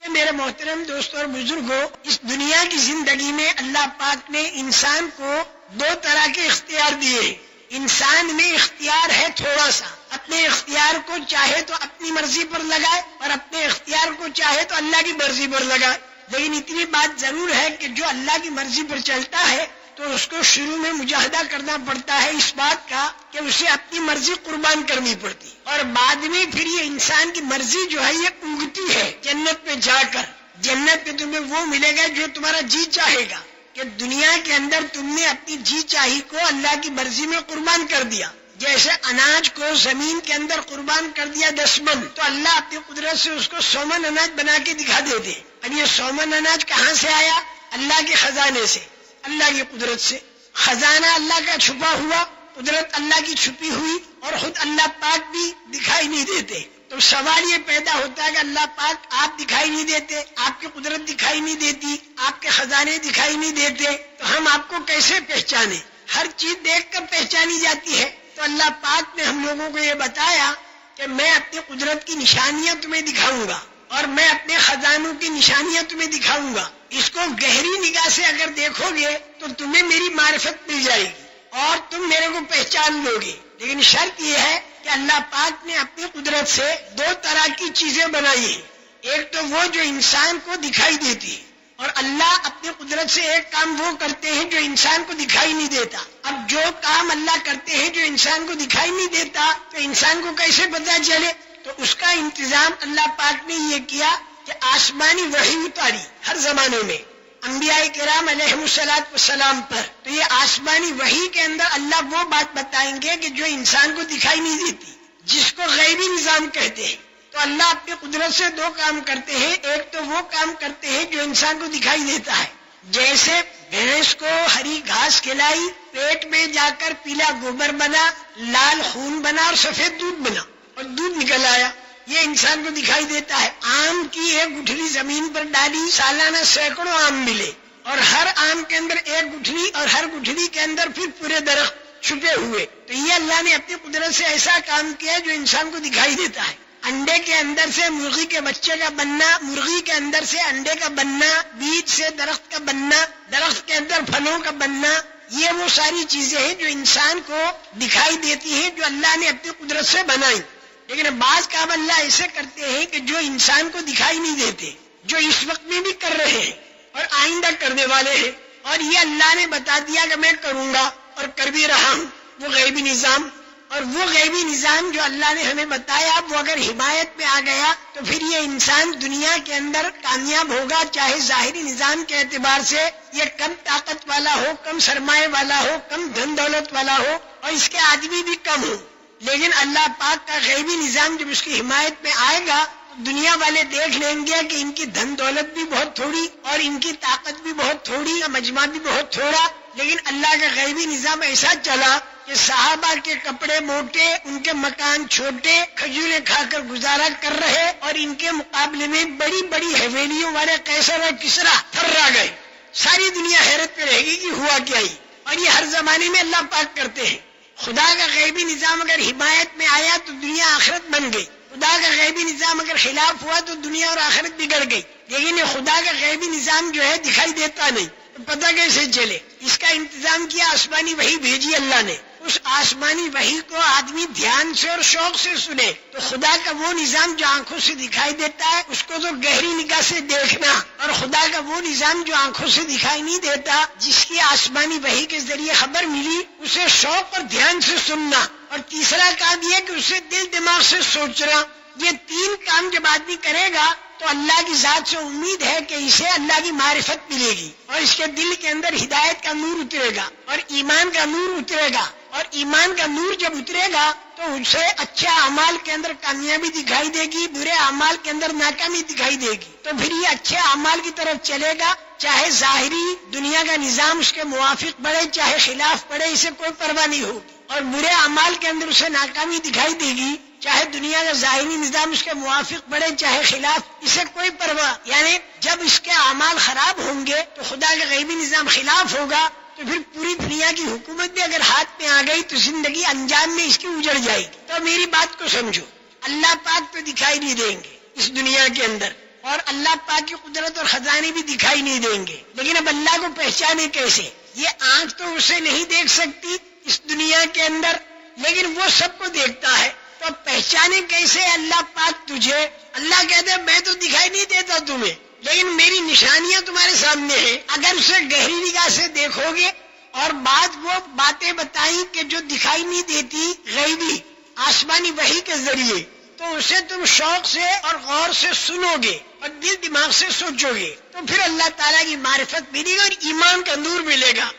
میرے محترم دوستوں اور بزرگوں، اس دنیا کی زندگی میں اللہ پاک نے انسان کو دو طرح کے اختیار دیے ہیں۔ انسان میں اختیار ہے تھوڑا سا، اپنے اختیار کو چاہے تو اپنی مرضی پر لگائے اور اپنے اختیار کو چاہے تو اللہ کی مرضی پر لگائے، لیکن اتنی بات ضرور ہے کہ جو اللہ کی مرضی پر چلتا ہے تو اس کو شروع میں مجاہدہ کرنا پڑتا ہے اس بات کا کہ اسے اپنی مرضی قربان کرنی پڑتی، اور بعد میں پھر یہ انسان کی مرضی جو ہے یہ اگتی ہے جنت میں جا کر۔ جنت میں تمہیں وہ ملے گا جو تمہارا جی چاہے گا، کہ دنیا کے اندر تم نے اپنی جی چاہی کو اللہ کی مرضی میں قربان کر دیا۔ جیسے اناج کو زمین کے اندر قربان کر دیا 10 من، تو اللہ اپنی قدرت سے اس کو 100 من اناج بنا کے دکھا دیتے۔ اب یہ 100 من اناج کہاں سے آیا؟ اللہ کے خزانے سے، اللہ کی قدرت سے۔ خزانہ اللہ کا چھپا ہوا، قدرت اللہ کی چھپی ہوئی، اور خود اللہ پاک بھی دکھائی نہیں دیتے۔ تو سوال یہ پیدا ہوتا ہے کہ اللہ پاک آپ دکھائی نہیں دیتے، آپ کی قدرت دکھائی نہیں دیتی، آپ کے خزانے دکھائی نہیں دیتے، تو ہم آپ کو کیسے پہچانے؟ ہر چیز دیکھ کر پہچانی جاتی ہے۔ تو اللہ پاک نے ہم لوگوں کو یہ بتایا کہ میں اپنی قدرت کی نشانیاں تمہیں دکھاؤں گا، اور میں اپنے خزانوں کی نشانیاں تمہیں دکھاؤں گا۔ اس کو گہری نگاہ سے اگر دیکھو گے تو تمہیں میری معرفت مل جائے گی اور تم میرے کو پہچان لو گے، لیکن شرط یہ ہے کہ اللہ پاک نے اپنی قدرت سے دو طرح کی چیزیں بنائی ہیں۔ ایک تو وہ جو انسان کو دکھائی دیتی ہے، اور اللہ اپنی قدرت سے ایک کام وہ کرتے ہیں جو انسان کو دکھائی نہیں دیتا۔ اب جو کام اللہ کرتے ہیں جو انسان کو دکھائی نہیں دیتا تو انسان کو کیسے پتہ چلے؟ تو اس کا انتظام اللہ پاک نے یہ کیا کہ آسمانی وحی اتاری ہر زمانے میں انبیاء کرام علیہ السلام پر۔ تو یہ آسمانی وحی کے اندر اللہ وہ بات بتائیں گے کہ جو انسان کو دکھائی نہیں دیتی، جس کو غیبی نظام کہتے ہیں۔ تو اللہ اپنی قدرت سے دو کام کرتے ہیں، ایک تو وہ کام کرتے ہیں جو انسان کو دکھائی دیتا ہے، جیسے بھینس کو ہری گھاس کھلائی، پیٹ میں جا کر پیلا گوبر بنا، لال خون بنا اور سفید دودھ بنا اور دودھ نکل آیا، یہ انسان کو دکھائی دیتا ہے۔ آم کی ایک گٹھلی زمین پر ڈالی، سالانہ سینکڑوں آم ملے، اور ہر آم کے اندر ایک گٹھلی، اور ہر گٹھلی کے اندر پھر پورے درخت چھپے ہوئے۔ تو یہ اللہ نے اپنی قدرت سے ایسا کام کیا جو انسان کو دکھائی دیتا ہے۔ انڈے کے اندر سے مرغی کے بچے کا بننا، مرغی کے اندر سے انڈے کا بننا، بیج سے درخت کا بننا، درخت کے اندر پھلوں کا بننا، یہ وہ ساری چیزیں ہیں جو انسان کو دکھائی دیتی ہیں، جو اللہ نے اپنی قدرت سے بنائی۔ لیکن بعض کام اللہ ایسے کرتے ہیں کہ جو انسان کو دکھائی نہیں دیتے، جو اس وقت میں بھی کر رہے ہیں اور آئندہ کرنے والے ہیں، اور یہ اللہ نے بتا دیا کہ میں کروں گا اور کر بھی رہا ہوں۔ وہ غیبی نظام، اور وہ غیبی نظام جو اللہ نے ہمیں بتایا، وہ اگر حمایت میں آ گیا تو پھر یہ انسان دنیا کے اندر کامیاب ہوگا، چاہے ظاہری نظام کے اعتبار سے یہ کم طاقت والا ہو، کم سرمایہ والا ہو، کم دھن دولت والا ہو، اور اس کے آدمی بھی کم ہو۔ لیکن اللہ پاک کا غیبی نظام جب اس کی حمایت میں آئے گا تو دنیا والے دیکھ لیں گے کہ ان کی دھن دولت بھی بہت تھوڑی اور ان کی طاقت بھی بہت تھوڑی، مجمع بھی بہت تھوڑا، لیکن اللہ کا غیبی نظام ایسا چلا کہ صحابہ کے کپڑے موٹے، ان کے مکان چھوٹے، کھجوریں کھا کر گزارا کر رہے، اور ان کے مقابلے میں بڑی بڑی حویلیوں والے قیصر اور کسریٰ تھرا گئے۔ ساری دنیا حیرت پہ رہے گی کہ ہوا کیا ہی، اور یہ ہر زمانے میں اللہ پاک کرتے ہیں۔ خدا کا غیبی نظام اگر حمایت میں آیا تو دنیا آخرت بن گئی، خدا کا غیبی نظام اگر خلاف ہوا تو دنیا اور آخرت بگڑ گئی۔ لیکن یہ خدا کا غیبی نظام جو ہے دکھائی دیتا نہیں، تو پتہ کیسے چلے؟ اس کا انتظام کیا؟ آسمانی وحی بھیجی اللہ نے۔ اس آسمانی وحی کو آدمی دھیان سے اور شوق سے سنے تو خدا کا وہ نظام جو آنکھوں سے دکھائی دیتا ہے اس کو تو گہری نگاہ سے دیکھنا، اور خدا کا وہ نظام جو آنکھوں سے دکھائی نہیں دیتا، جس کی آسمانی وحی کے ذریعے خبر ملی، اسے شوق اور دھیان سے سننا، اور تیسرا کام یہ کہ اسے دل دماغ سے سوچنا۔ یہ تین کام جب آدمی کرے گا تو اللہ کی ذات سے امید ہے کہ اسے اللہ کی معرفت ملے گی، اور اس کے دل کے اندر ہدایت کا نور اترے گا اور ایمان کا نور اترے گا، اور ایمان کا نور جب اترے گا تو اسے اچھے اعمال کے اندر کامیابی دکھائی دے گی، برے اعمال کے اندر ناکامی دکھائی دے گی۔ تو پھر یہ اچھے اعمال کی طرف چلے گا، چاہے ظاہری دنیا کا نظام اس کے موافق پڑے، چاہے خلاف پڑے، اسے کوئی پرواہ نہیں ہوگی، اور برے اعمال کے اندر اسے ناکامی دکھائی دے گی، چاہے دنیا کا ظاہری نظام اس کے موافق پڑے چاہے خلاف، اسے کوئی پرواہ۔ یعنی جب اس کے اعمال خراب ہوں گے تو خدا کا غیبی نظام خلاف ہوگا، تو پھر پوری دنیا کی حکومت بھی اگر ہاتھ میں آ گئی تو زندگی انجام میں اس کی اجڑ جائے گی۔ تو میری بات کو سمجھو، اللہ پاک تو دکھائی نہیں دیں گے اس دنیا کے اندر، اور اللہ پاک کی قدرت اور خزانے بھی دکھائی نہیں دیں گے. لیکن اب اللہ کو پہچانے کیسے؟ یہ آنکھ تو اسے نہیں دیکھ سکتی اس دنیا کے اندر، لیکن وہ سب کو دیکھتا ہے. تو پہچانے کیسے اللہ پاک تجھے؟ اللہ کہتے ہیں میں تو دکھائی نہیں دیتا تمہیں، لیکن میری نشانیاں تمہارے سامنے ہیں. اگر اسے گہری نگاہ سے دیکھو گے اور بعد وہ باتیں بتائیں کہ جو دکھائی نہیں دیتی غیبی آسمانی وحی کے ذریعے، تو اسے تم شوق سے اور غور سے سنو گے اور دل دماغ سے سوچو گے، تو پھر اللہ تعالیٰ کی معرفت ملے گی اور ایمان کا نور ملے گا.